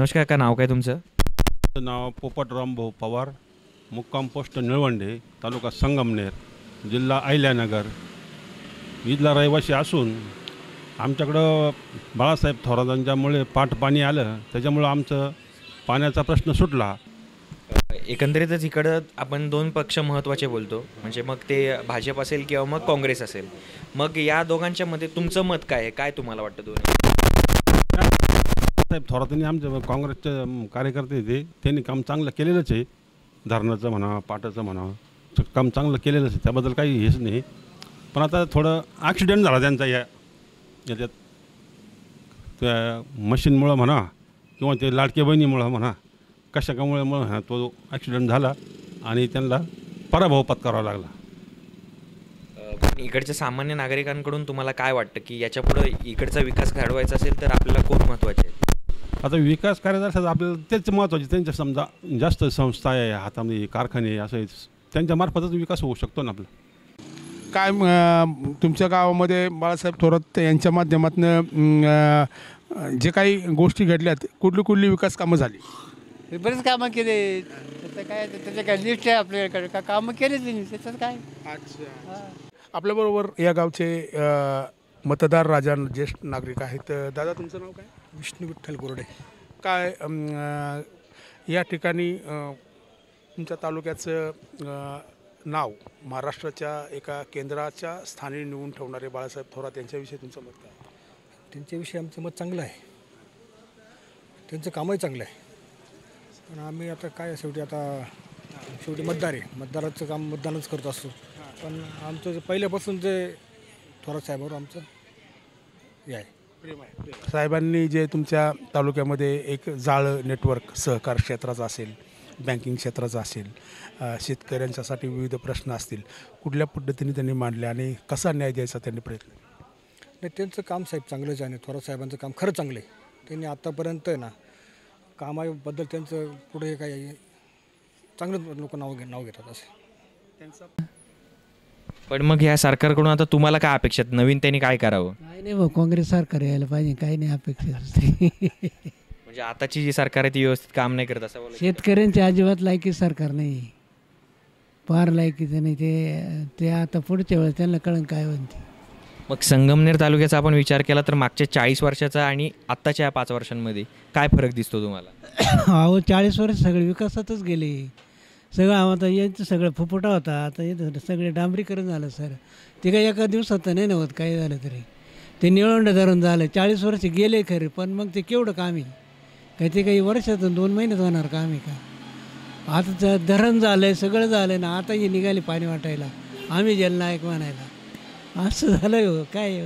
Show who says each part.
Speaker 1: नमस्कार, का नाव काय तुमचं?
Speaker 2: माझं नाव पोपट रामभाऊ पवार, मुक्काम पोस्ट निळवंडे, तालुका संगमनेर, जिल्हा अहिल्यानगर. इथला रहिवासी असून आमच्याकडं बाळासाहेब थोरातांच्यामुळे पाणी आलं, त्याच्यामुळं आमचं पाण्याचा प्रश्न सुटला.
Speaker 1: एकंदरीतच इकडं आपण दोन पक्ष महत्त्वाचे बोलतो, म्हणजे मग ते भाजप असेल किंवा मग काँग्रेस असेल. मग या दोघांच्या मध्ये तुमचं मत काय आहे? काय तुम्हाला वाटतं दोन्ही?
Speaker 2: साहेब थोरातांनी आमचे काँग्रेसचे कार्यकर्ते ते त्यांनी काम चांगलं केलेलंच आहे. धरणाचं म्हणा, पाटाचं म्हणा, काम चांगलं केलेलंच आहे, त्याबद्दल काही हेच नाही. पण आता थोडं ॲक्सिडेंट झाला त्यांचा याच्यात त्या मशीनमुळं म्हणा किंवा ते लाडक्या बहिणीमुळं म्हणा, कशामुळे म्हणा तो ॲक्सिडेंट झाला आणि त्यांना पराभव पत्करावा लागला.
Speaker 1: पण इकडच्या सामान्य नागरिकांकडून तुम्हाला काय वाटतं की याच्या पुढे इकडचा विकास घडवायचा असेल तर आपल्याला कोण महत्त्वाचे आहे?
Speaker 2: आता विकास करायचा असेल तर आपल्याला तेच महत्त्वाचे. त्यांच्या समजा जास्त संस्था आहे हातामध्ये, कारखाने असं त्यांच्यामार्फतच विकास होऊ शकतो ना आपला.
Speaker 3: काय तुमच्या गावामध्ये बाळासाहेब थोरात यांच्या माध्यमातून जे काही गोष्टी घडल्यात, कुठली विकास कामं झाली?
Speaker 4: बरेच कामं केले. त्याचं काय त्याच्या काय लिस्ट आहे आपल्याकडे, का कामं केले त्यांनी, त्याच्यात काय.
Speaker 3: अच्छा. आपल्याबरोबर या गावचे मतदार राजा ज्येष्ठ नागरिक आहेत. दादा, तुमचं नाव काय?
Speaker 5: विष्णू विठ्ठल गोरडे.
Speaker 3: काय या ठिकाणी तुमच्या तालुक्याचं नाव महाराष्ट्राच्या एका केंद्राच्या स्थानी नेऊन ठेवणारे बाळासाहेब थोरात यांच्याविषयी तुमचं मत काय?
Speaker 5: त्यांच्याविषयी आमचं मत चांगलं आहे, त्यांचं कामही चांगलं आहे. पण आम्ही आता काय शेवटी मतदार आहे, मतदाराचं काम मतदानच करत असतो. पण आमचं पहिल्यापासून जे थोरात साहेबांवर आमचं हे आहे,
Speaker 3: प्रेम आहे. साहेबांनी जे तुमच्या तालुक्यामध्ये एक जाळं नेटवर्क सहकार क्षेत्राचं असेल, बँकिंग क्षेत्राचं असेल, शेतकऱ्यांच्यासाठी विविध प्रश्न असतील, कुठल्या पद्धतीने त्यांनी मांडले आणि कसा न्याय द्यायचा त्यांनी प्रयत्न केला?
Speaker 5: नाही, त्यांचं काम साहेब चांगलंच आहे. थोरात साहेबांचं काम खरं चांगलं आहे. त्यांनी आत्तापर्यंत ना कामाबद्दल त्यांचं पुढे काही चांगलं लोक नाव घेतात असं त्यांचं.
Speaker 1: पण मग ह्या सरकारकडून आता तुम्हाला काय अपेक्षा आहेत? नवीन त्यांनी काय करावं?
Speaker 6: नाही भाऊ, काँग्रेस सरकार यायला पाहिजे, काही नाही अपेक्षा असते.
Speaker 1: म्हणजे आताची जी सरकार आहे ती व्यवस्थित काम नाही करत असं बोलायचं?
Speaker 6: शेतकऱ्यांच्या अजिबात लायकी सरकार नाही, फार लायकीचं नाही. ते आता पुढच्या वेळेस त्यांना कळण काय म्हणते.
Speaker 1: मग संगमनेर तालुक्याचा आपण विचार केला तर मागच्या 40 वर्षाचा आणि आत्ताच्या या 5 वर्षांमध्ये काय फरक दिसतो तुम्हाला?
Speaker 6: अहो, 40 वर्ष सगळे विकासातच गेले. सगळं आता यांचं सगळं फुफुटा होता, आता येतं सगळे डांबरीकरण झालं सर. ते काही एका दिवसात नाही नव्हत, काही झालं तरी. ते निळवंडं धरण झालं, 40 वर्ष गेले खरे, पण मग ते केवढं काम आहे? काही ते काही वर्षातून 2 महिन्यात होणार काम आहे का? आता धरण झालं आहे, सगळं झालं आहे ना, आता हे निघाले पाणी वाटायला, आम्ही जलनायक म्हणायला. असं झालं हो, काय